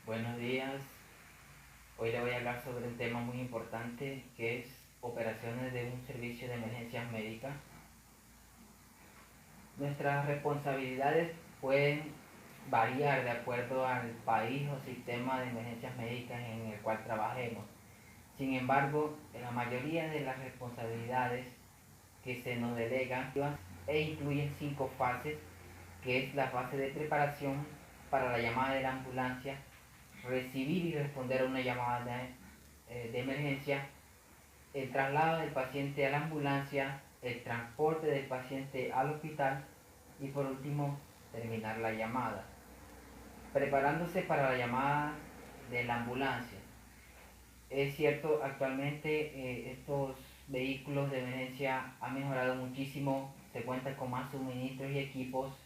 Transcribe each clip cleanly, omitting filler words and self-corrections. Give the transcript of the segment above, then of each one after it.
Buenos días. Hoy le voy a hablar sobre un tema muy importante que es operaciones de un servicio de emergencias médicas. Nuestras responsabilidades pueden variar de acuerdo al país o sistema de emergencias médicas en el cual trabajemos. Sin embargo, en la mayoría de las responsabilidades que se nos delegan incluyen 5 fases, que es la fase de preparación para la llamada de la ambulancia, recibir y responder a una llamada de emergencia, el traslado del paciente a la ambulancia, el transporte del paciente al hospital y por último terminar la llamada. Preparándose para la llamada de la ambulancia. Es cierto, actualmente estos vehículos de emergencia han mejorado muchísimo, se cuenta con más suministros y equipos,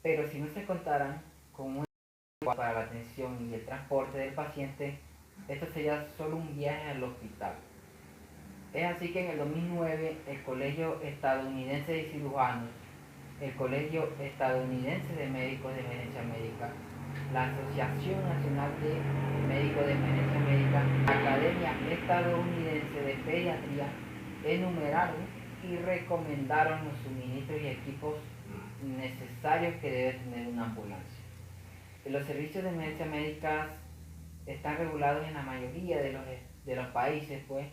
pero si no se contaran con un para la atención y el transporte del paciente, esto sería solo un viaje al hospital. Es así que en el 2009 el Colegio Estadounidense de Cirujanos, el Colegio Estadounidense de Médicos de Emergencia Médica, la Asociación Nacional de Médicos de Emergencia Médica, la Academia Estadounidense de Pediatría enumeraron y recomendaron los suministros y equipos necesarios que debe tener una ambulancia. Los servicios de emergencia médicas están regulados en la mayoría de los países, pues,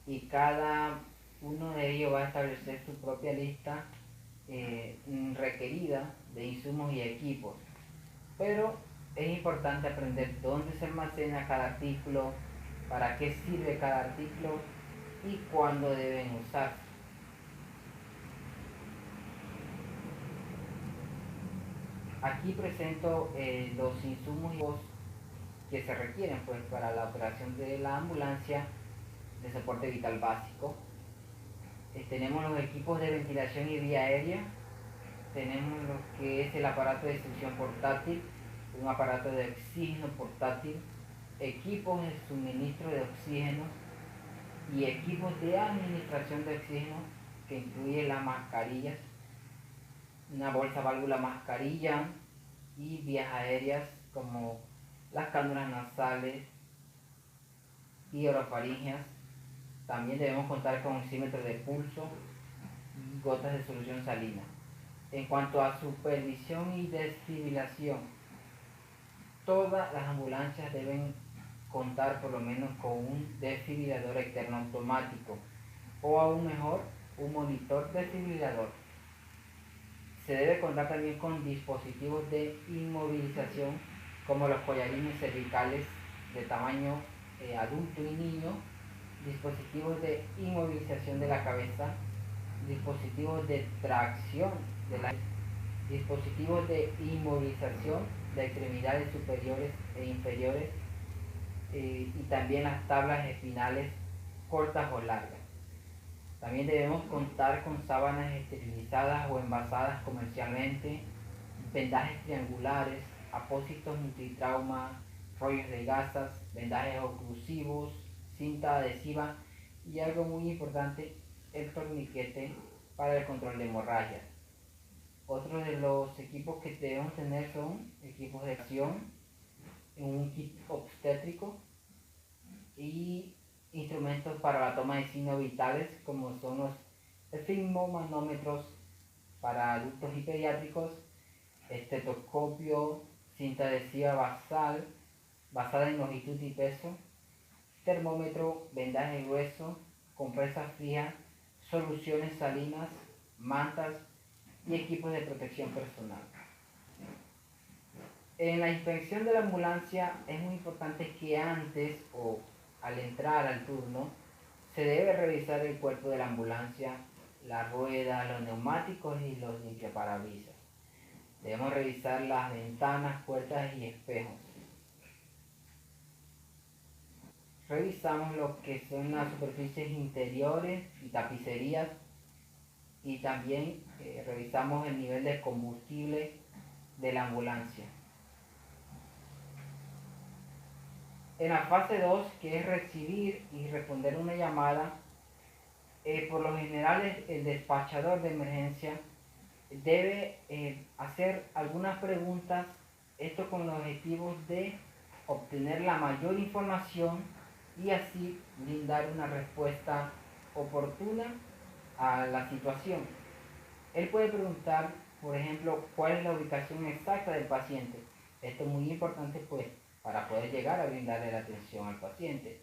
y cada uno de ellos va a establecer su propia lista requerida de insumos y equipos. Pero es importante aprender dónde se almacena cada artículo, para qué sirve cada artículo y cuándo deben usarse. Aquí presento los insumos que se requieren pues, para la operación de la ambulancia de soporte vital básico. Tenemos los equipos de ventilación y vía aérea, tenemos lo que es el aparato de succión portátil, un aparato de oxígeno portátil, equipos de suministro de oxígeno y equipos de administración de oxígeno que incluye las mascarillas, una bolsa válvula mascarilla y vías aéreas como las cánulas nasales y orofaringeas. También debemos contar con oxímetro de pulso y gotas de solución salina. En cuanto a supervisión y desfibrilación, todas las ambulancias deben contar por lo menos con un desfibrilador externo automático o aún mejor, un monitor desfibrilador. Se debe contar también con dispositivos de inmovilización como los collarines cervicales de tamaño adulto y niño, dispositivos de inmovilización de la cabeza, dispositivos de tracción de la dispositivos de inmovilización de extremidades superiores e inferiores y también las tablas espinales cortas o largas. También debemos contar con sábanas esterilizadas o envasadas comercialmente, vendajes triangulares, apósitos multitrauma, rollos de gasas, vendajes oclusivos, cinta adhesiva y algo muy importante, el torniquete para el control de hemorragias. Otro de los equipos que debemos tener son equipos de acción, un kit obstétrico y instrumentos para la toma de signos vitales como son los esfigmomanómetros para adultos y pediátricos, estetoscopio, cinta adhesiva basal basada en longitud y peso, termómetro, vendaje grueso, compresas fijas, soluciones salinas, mantas y equipos de protección personal. En la inspección de la ambulancia es muy importante que antes o al entrar al turno se debe revisar el cuerpo de la ambulancia, la rueda, los neumáticos y los limpiaparabrisas. Debemos revisar las ventanas, puertas y espejos. Revisamos lo que son las superficies interiores y tapicerías y también revisamos el nivel de combustible de la ambulancia. En la fase 2, que es recibir y responder una llamada, por lo general el despachador de emergencia debe hacer algunas preguntas, esto con los objetivos de obtener la mayor información y así brindar una respuesta oportuna a la situación. Él puede preguntar, por ejemplo, cuál es la ubicación exacta del paciente. Esto es muy importante pues para poder llegar a brindarle la atención al paciente.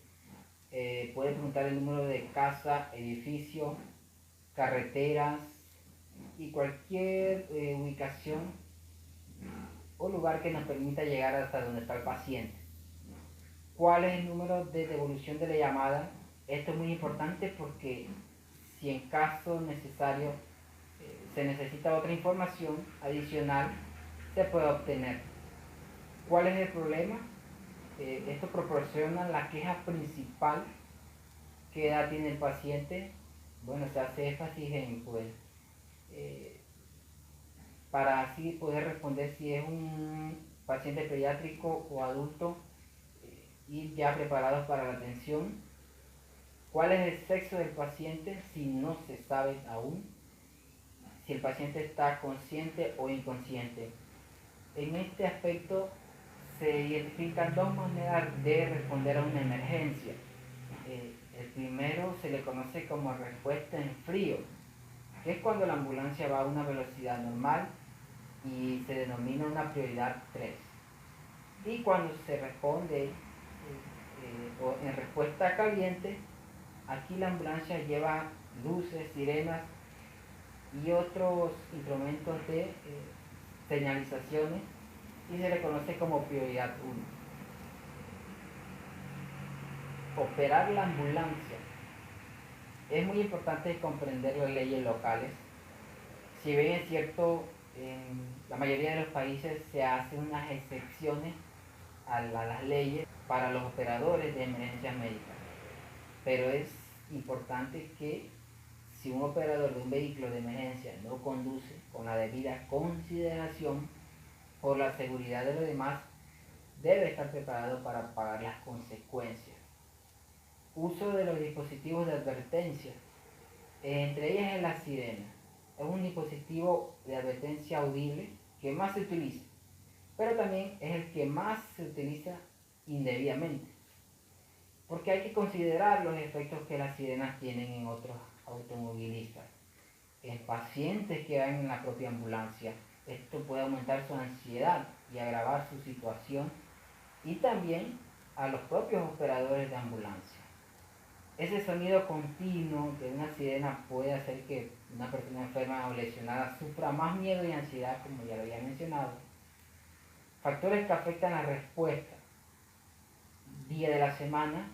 Puede preguntar el número de casa, edificio, carreteras y cualquier ubicación o lugar que nos permita llegar hasta donde está el paciente. ¿Cuál es el número de devolución de la llamada? Esto es muy importante porque si en caso necesario se necesita otra información adicional, se puede obtener. ¿Cuál es el problema? Esto proporciona la queja principal. ¿Qué edad tiene el paciente? Bueno, se hace énfasis en pues para así poder responder si es un paciente pediátrico o adulto, ir ya preparados para la atención. ¿Cuál es el sexo del paciente? Si no se sabe aún. Si el paciente está consciente o inconsciente. En este aspecto se identifican dos maneras de responder a una emergencia. El primero se le conoce como respuesta en frío, que es cuando la ambulancia va a una velocidad normal y se denomina una prioridad 3. Y cuando se responde o en respuesta caliente, aquí la ambulancia lleva luces, sirenas y otros instrumentos de señalizaciones y se le conoce como prioridad 1. Operar la ambulancia. Es muy importante comprender las leyes locales. Si bien es cierto, en la mayoría de los países se hacen unas excepciones a las leyes para los operadores de emergencias médicas, pero es importante que si un operador de un vehículo de emergencia no conduce con la debida consideración por la seguridad de los demás, debe estar preparado para pagar las consecuencias. Uso de los dispositivos de advertencia. Entre ellas es la sirena. Es un dispositivo de advertencia audible que más se utiliza, pero también es el que más se utiliza indebidamente, porque hay que considerar los efectos que las sirenas tienen en otros automovilistas, en pacientes que van en la propia ambulancia. Esto puede aumentar su ansiedad y agravar su situación, y también a los propios operadores de ambulancia. Ese sonido continuo de una sirena puede hacer que una persona enferma o lesionada sufra más miedo y ansiedad, como ya lo había mencionado. Factores que afectan la respuesta. Día de la semana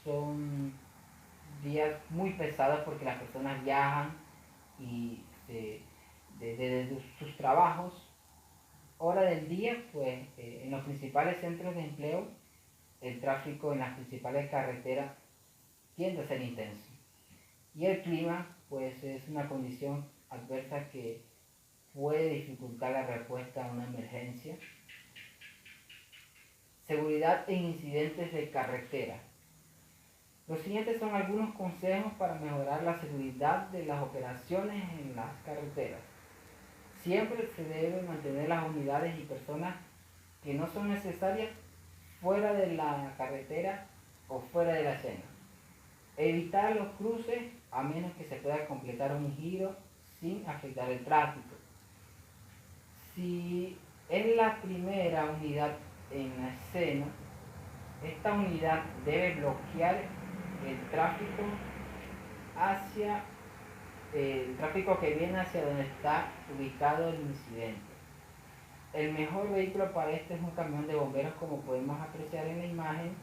son días muy pesados porque las personas viajan y de sus trabajos. Hora del día, pues en los principales centros de empleo, el tráfico en las principales carreteras tiende a ser intenso. Y el clima, pues es una condición adversa que puede dificultar la respuesta a una emergencia. Seguridad en incidentes de carretera. Los siguientes son algunos consejos para mejorar la seguridad de las operaciones en las carreteras. Siempre se deben mantener las unidades y personas que no son necesarias fuera de la carretera o fuera de la escena. Evitar los cruces a menos que se pueda completar un giro sin afectar el tráfico. Si es la primera unidad en la escena, esta unidad debe bloquear el tráfico que viene hacia donde está ubicado el incidente. El mejor vehículo para esto es un camión de bomberos, como podemos apreciar en la imagen.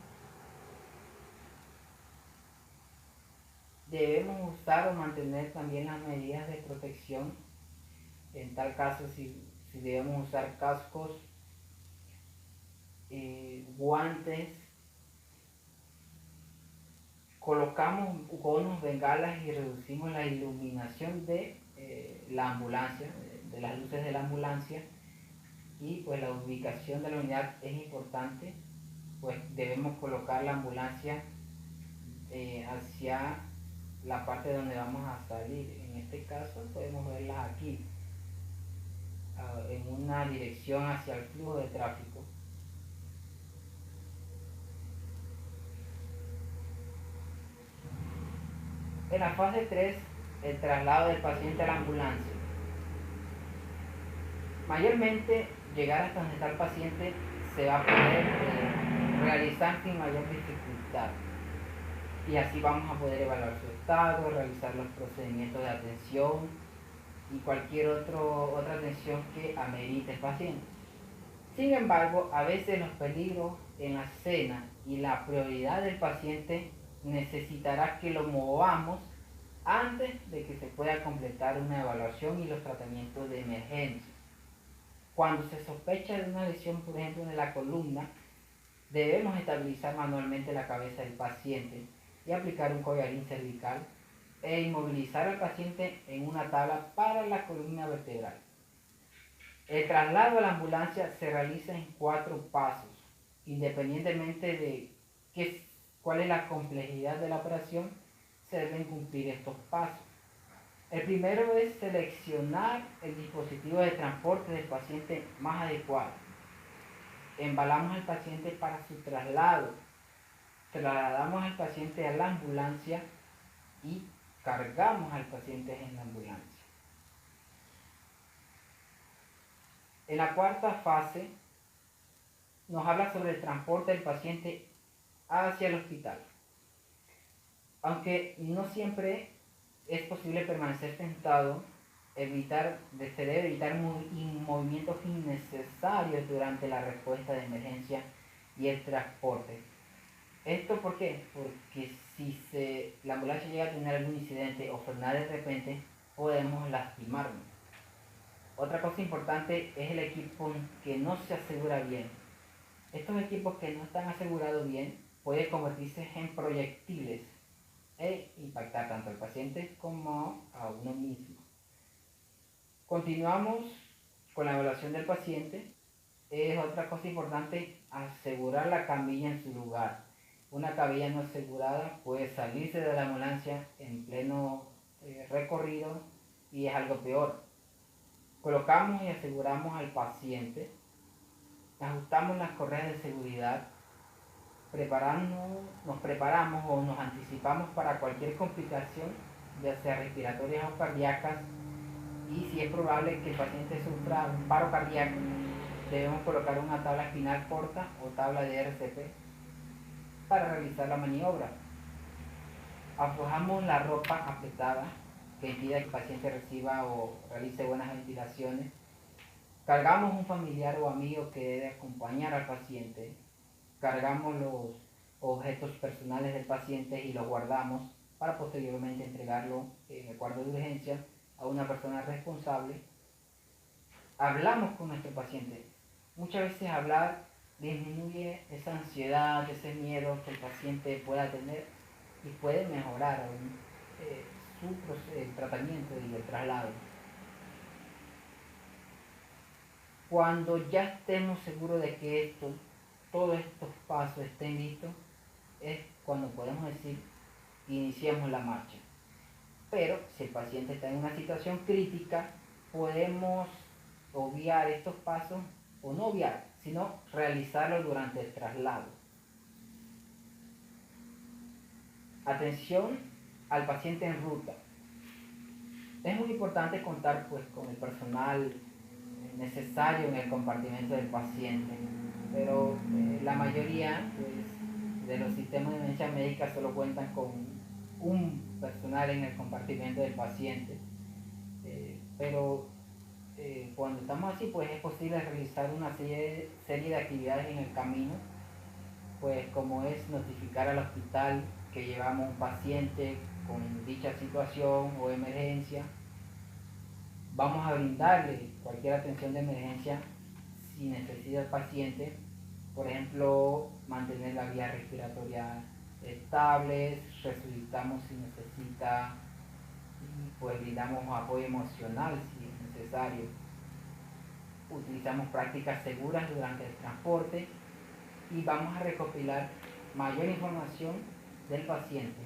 Debemos usar o mantener también las medidas de protección. En tal caso, si debemos usar cascos, guantes, colocamos conos, bengalas y reducimos la iluminación de la ambulancia, de las luces de la ambulancia, y pues la ubicación de la unidad es importante, pues debemos colocar la ambulancia hacia la parte donde vamos a salir. En este caso podemos verlas aquí, en una dirección hacia el flujo de tráfico. la fase 3, el traslado del paciente a la ambulancia. Mayormente, llegar hasta donde está el paciente se va a poder realizar sin mayor dificultad. Y así vamos a poder evaluar su estado, realizar los procedimientos de atención y cualquier otra atención que amerite el paciente. Sin embargo, a veces los peligros en la escena y la prioridad del paciente necesitará que lo movamos antes de que se pueda completar una evaluación y los tratamientos de emergencia. Cuando se sospecha de una lesión, por ejemplo, en la columna, debemos estabilizar manualmente la cabeza del paciente y aplicar un collarín cervical e inmovilizar al paciente en una tabla para la columna vertebral. El traslado a la ambulancia se realiza en 4 pasos, independientemente de cuál es la complejidad de la operación, se deben cumplir estos pasos. El primero es seleccionar el dispositivo de transporte del paciente más adecuado. Embalamos al paciente para su traslado. Trasladamos al paciente a la ambulancia y cargamos al paciente en la ambulancia. En la cuarta fase nos habla sobre el transporte del paciente hacia el hospital. Aunque no siempre es posible permanecer sentado, se debe evitar movimientos innecesarios durante la respuesta de emergencia y el transporte. ¿Esto por qué? Porque si la ambulancia llega a tener algún incidente o frenar de repente, podemos lastimarnos. Otra cosa importante es el equipo que no se asegura bien. Estos equipos que no están asegurados bien pueden convertirse en proyectiles e impactar tanto al paciente como a uno mismo. Continuamos con la evaluación del paciente. Es otra cosa importante asegurar la camilla en su lugar. Una camilla no asegurada puede salirse de la ambulancia en pleno recorrido y es algo peor. Colocamos y aseguramos al paciente, ajustamos las correas de seguridad, nos preparamos o nos anticipamos para cualquier complicación, ya sea respiratorias o cardíacas, y si es probable que el paciente sufra un paro cardíaco, debemos colocar una tabla espinal corta o tabla de RCP para realizar la maniobra. Aflojamos la ropa apretada que impida que el paciente reciba o realice buenas ventilaciones. Cargamos un familiar o amigo que debe acompañar al paciente. Cargamos los objetos personales del paciente y los guardamos para posteriormente entregarlo en el cuarto de urgencia a una persona responsable. Hablamos con nuestro paciente. Muchas veces hablar disminuye esa ansiedad, ese miedo que el paciente pueda tener y puede mejorar el tratamiento y el traslado. Cuando ya estemos seguros de que todos estos pasos estén listos, es cuando podemos decir iniciemos la marcha. Pero si el paciente está en una situación crítica, podemos obviar estos pasos, o no obviar, sino realizarlo durante el traslado. Atención al paciente en ruta. Es muy importante contar con el personal necesario en el compartimento del paciente, pero la mayoría de los sistemas de emergencia médica solo cuentan con un personal en el compartimento del paciente, pero cuando estamos así, pues es posible realizar una serie de actividades en el camino, pues como es notificar al hospital que llevamos un paciente con dicha situación o emergencia. Vamos a brindarle cualquier atención de emergencia si necesita el paciente, por ejemplo, mantener la vía respiratoria estable, resucitamos si necesita, pues brindamos apoyo emocional si es necesario. Utilizamos prácticas seguras durante el transporte y vamos a recopilar mayor información del paciente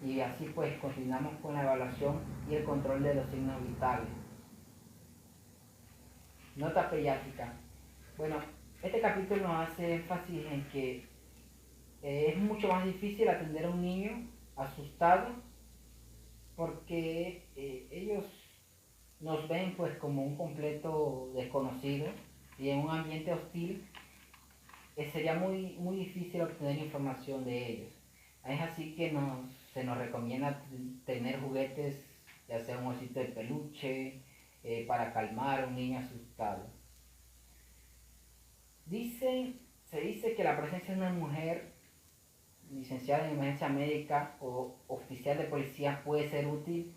y así pues continuamos con la evaluación y el control de los signos vitales. Nota pediátrica. Bueno, este capítulo nos hace énfasis en que es mucho más difícil atender a un niño asustado porque ellos nos ven pues como un completo desconocido y en un ambiente hostil sería muy difícil obtener información de ellos. Es así que se nos recomienda tener juguetes, ya sea un osito de peluche, para calmar a un niño asustado. Se dice que la presencia de una mujer licenciada en emergencia médica o oficial de policía puede ser útil,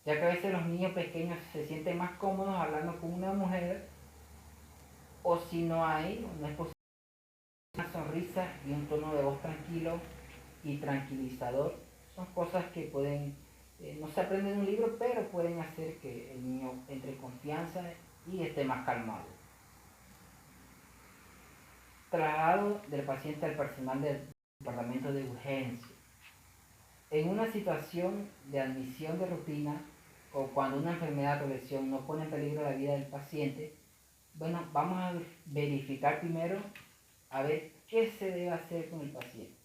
ya que a veces los niños pequeños se sienten más cómodos hablando con una mujer, o si no hay, no es posible, una sonrisa y un tono de voz tranquilo y tranquilizador. Son cosas que pueden, no se aprenden en un libro, pero pueden hacer que el niño entre en confianza y esté más calmado. Traslado del paciente al personal del departamento de urgencia. En una situación de admisión de rutina o cuando una enfermedad o lesión no pone en peligro la vida del paciente, bueno, vamos a verificar primero a ver qué se debe hacer con el paciente.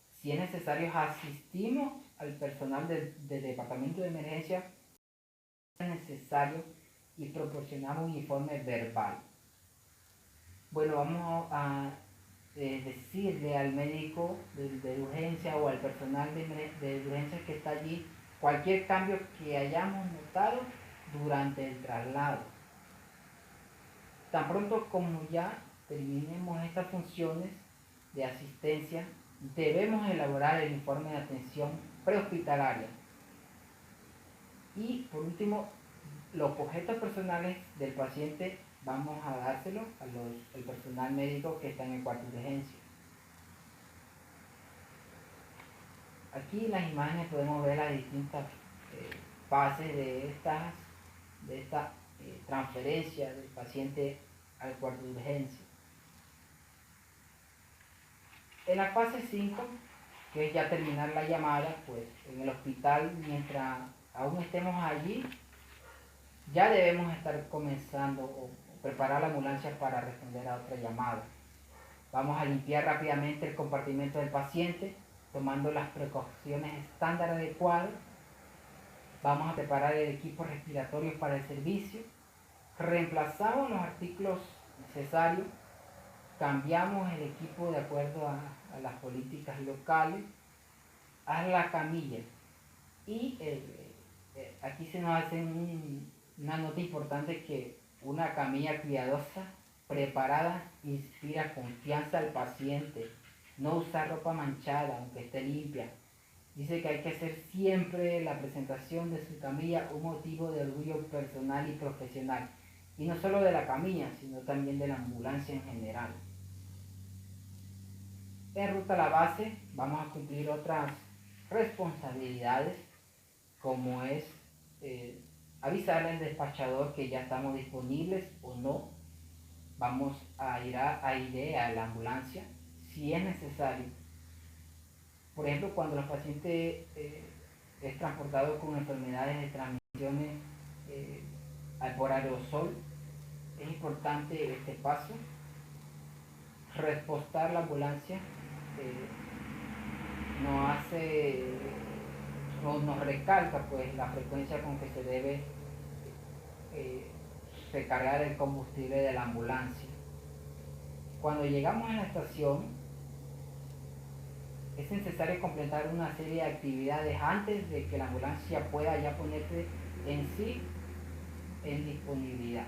Si es necesario, asistimos al personal del departamento de emergencia, es necesario, y proporcionamos un informe verbal. Bueno, vamos a decirle al médico de urgencia o al personal de urgencia que está allí cualquier cambio que hayamos notado durante el traslado. Tan pronto como ya terminemos estas funciones de asistencia, debemos elaborar el informe de atención prehospitalaria. Y por último, los objetos personales del paciente vamos a dárselo al personal médico que está en el cuarto de urgencia. Aquí en las imágenes podemos ver las distintas fases de esta transferencia del paciente al cuarto de urgencia. En la fase 5, que es ya terminar la llamada, pues en el hospital, mientras aún estemos allí, ya debemos estar comenzando o preparar la ambulancia para responder a otra llamada. Vamos a limpiar rápidamente el compartimento del paciente, tomando las precauciones estándar adecuadas. Vamos a preparar el equipo respiratorio para el servicio. Reemplazamos los artículos necesarios. Cambiamos el equipo de acuerdo a las políticas locales. Haz la camilla. Y aquí se nos hace una nota importante, que una camilla cuidadosa, preparada, inspira confianza al paciente. No usar ropa manchada, aunque esté limpia. Dice que hay que hacer siempre la presentación de su camilla un motivo de orgullo personal y profesional. Y no solo de la camilla, sino también de la ambulancia en general. En ruta a la base vamos a cumplir otras responsabilidades, como es avisarle al despachador que ya estamos disponibles o no. Vamos a ir a la ambulancia si es necesario. Por ejemplo, cuando los pacientes es transportado con enfermedades de transmisiones por aerosol, es importante este paso. Repostar la ambulancia nos recalca pues la frecuencia con que se debe recargar el combustible de la ambulancia. Cuando llegamos a la estación, es necesario completar una serie de actividades antes de que la ambulancia pueda ya ponerse en sí en disponibilidad.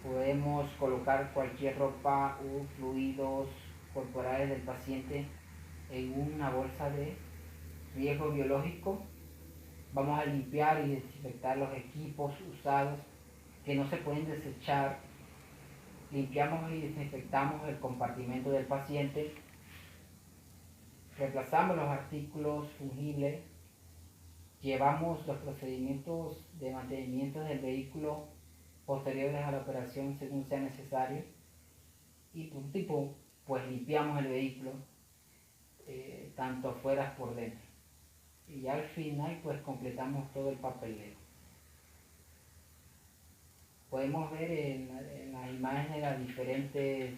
Podemos colocar cualquier ropa u fluidos corporales del paciente en una bolsa de riesgo biológico. Vamos a limpiar y desinfectar los equipos usados que no se pueden desechar. Limpiamos y desinfectamos el compartimento del paciente. Reemplazamos los artículos fungibles. Llevamos los procedimientos de mantenimiento del vehículo posteriores a la operación según sea necesario. Y por último, pues limpiamos el vehículo, tanto afuera como por dentro. Y ya al final pues completamos todo el papeleo. Podemos ver en las imágenes las diferentes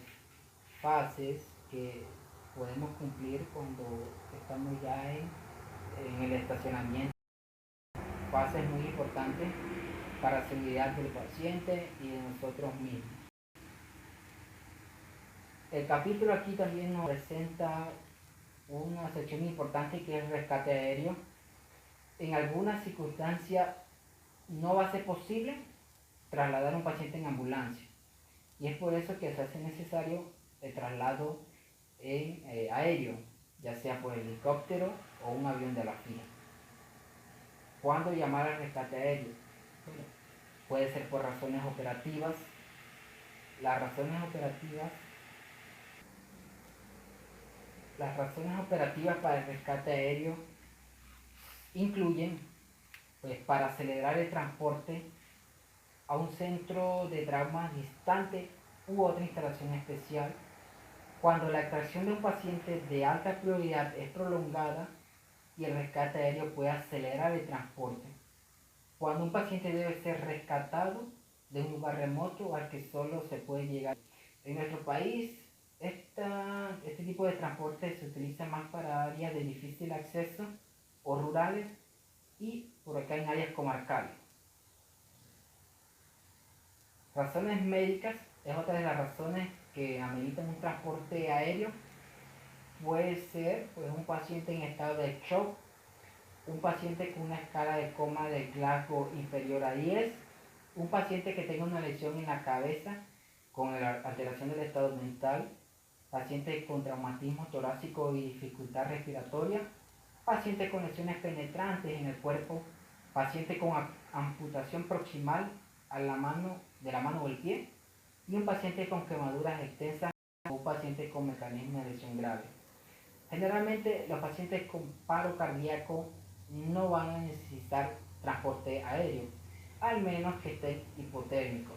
fases que podemos cumplir cuando estamos ya en el estacionamiento. fases muy importantes para la seguridad del paciente y de nosotros mismos. El capítulo aquí también nos presenta una sección importante que es el rescate aéreo. En algunas circunstancias no va a ser posible trasladar a un paciente en ambulancia y es por eso que se hace necesario el traslado en aéreo, ya sea por helicóptero o un avión de la fila. ¿Cuándo llamar al rescate aéreo? Bueno, puede ser por razones operativas. Las razones operativas para el rescate aéreo incluyen, pues, para acelerar el transporte a un centro de trauma distante u otra instalación especial, cuando la extracción de un paciente de alta prioridad es prolongada y el rescate aéreo puede acelerar el transporte, cuando un paciente debe ser rescatado de un lugar remoto al que solo se puede llegar. En nuestro país, este tipo de transporte se utiliza más para áreas de difícil acceso o rurales y por acá en áreas comarcales. Razones médicas es otra de las razones que ameritan un transporte aéreo. Puede ser, pues, un paciente en estado de shock, un paciente con una escala de coma de Glasgow inferior a 10, un paciente que tenga una lesión en la cabeza con alteración del estado mental, paciente con traumatismo torácico y dificultad respiratoria, paciente con lesiones penetrantes en el cuerpo, paciente con amputación proximal de la mano o el pie, y un paciente con quemaduras extensas o un paciente con mecanismo de lesión grave. Generalmente los pacientes con paro cardíaco no van a necesitar transporte aéreo, al menos que estén hipotérmicos.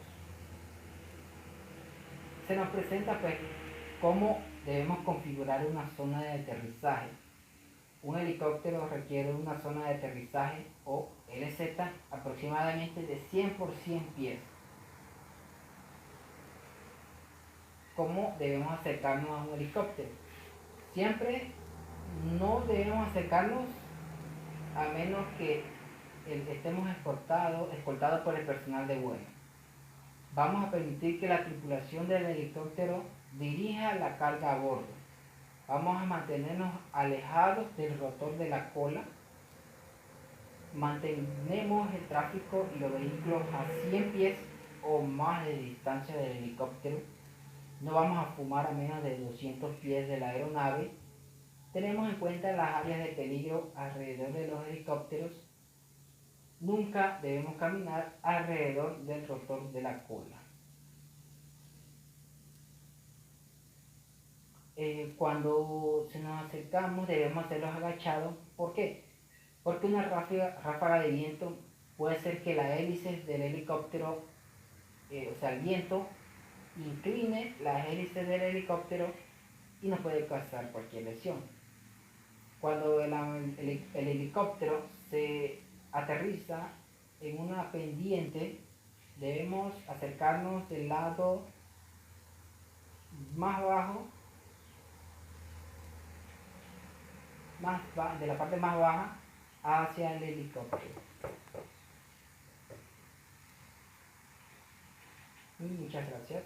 Se nos presenta, pues, cómo debemos configurar una zona de aterrizaje. Un helicóptero requiere una zona de aterrizaje o LZ aproximadamente de 100 por 100 pies. ¿Cómo debemos acercarnos a un helicóptero? Siempre no debemos acercarnos a menos que estemos escoltados por el personal de vuelo. Vamos a permitir que la tripulación del helicóptero dirija la carga a bordo. Vamos a mantenernos alejados del rotor de la cola. Mantenemos el tráfico y los vehículos a 100 pies o más de distancia del helicóptero. No vamos a fumar a menos de 200 pies de la aeronave. Tenemos en cuenta las áreas de peligro alrededor de los helicópteros. Nunca debemos caminar alrededor del rotor de la cola. Cuando se nos acercamos debemos hacerlos agachados. ¿Por qué? Porque una ráfaga de viento puede ser que la hélice del helicóptero, o sea, el viento, incline las hélices del helicóptero y nos puede causar cualquier lesión. Cuando el helicóptero se aterriza en una pendiente, debemos acercarnos del lado más bajo, de la parte más baja hacia el helicóptero. Muchas gracias.